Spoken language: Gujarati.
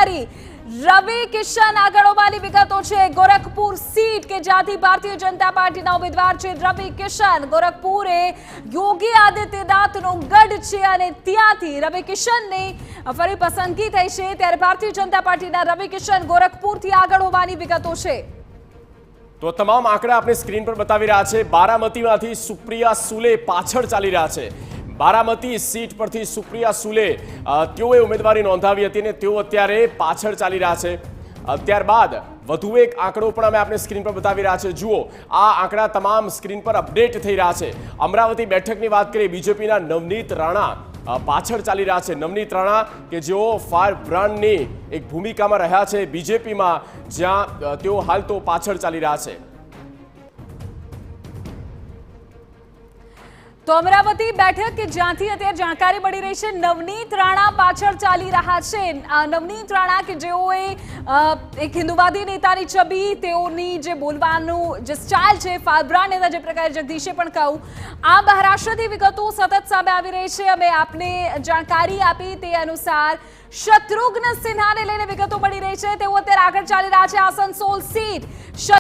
જાણકારી રવિ કિશન આગળ હોવાની વિગતો છે। ગોરખપુર સીટ કે જ્યાંથી ભારતીય જનતા પાર્ટીના ઉમેદવાર છે રવિ કિશન। ગોરખપુર એ યોગી આદિત્યનાથનો ગઢ છે અને ત્યાંથી રવિ કિશનની ફરી પસંદગી થઈ છે, ત્યારે ભારતીય જનતા પાર્ટીના રવિ કિશન ગોરખપુરથી આગળ હોવાની વિગતો છે। તો તમામ આંકડા આપણે સ્ક્રીન પર બતાવી રહ્યા છે। બારામતીમાંથી સુપ્રિયા સુલે પાછળ ચાલી રહ્યા છે। બારામતી સીટ પરથી સુપ્રિયા સુલે તેઓએ ઉમેદવારી નોંધાવી હતી અને તેઓ અત્યારે પાછળ ચાલી રહ્યા છે। ત્યારબાદ વધુ એક આંકડો પણ અમે આપણે સ્ક્રીન પર બતાવી રહ્યા છે। જુઓ, આ આંકડા તમામ સ્ક્રીન પર અપડેટ થઈ રહ્યા છે। અમરાવતી બેઠકની વાત કરીએ, બીજેપીના નવનીત રાણા પાછળ ચાલી રહ્યા છે। નવનીત રાણા કે જેઓ ફાયર બ્રાન્ડની એક ભૂમિકામાં રહ્યા છે બીજેપીમાં, જ્યાં તેઓ હાલ તો પાછળ ચાલી રહ્યા છે। તો અમરાવતી બેઠક કે જ્યાંથી અત્યારે જાણકારી મળી રહી છે નવનીત રાણા પાછળ ચાલી રહ્યા છે। નવનીત રાણા કે જેઓએ એક હિન્દુવાદી નેતાની છબી, તેઓની જે બોલવાનું જે સ્ટાઇલ છે ફાયર નેતા, જે પ્રકારે જગદીશે પણ કહ્યું, આ મહારાષ્ટ્રથી વિગતો સતત સામે આવી રહી છે। અમે આપને જાણકારી આપી તે અનુસાર શત્રુઘ્ન સિન્હાને લઈને વિગતો મળી રહી છે। તેઓ અત્યારે આગળ ચાલી રહ્યા છે આસનસોલ સીટ।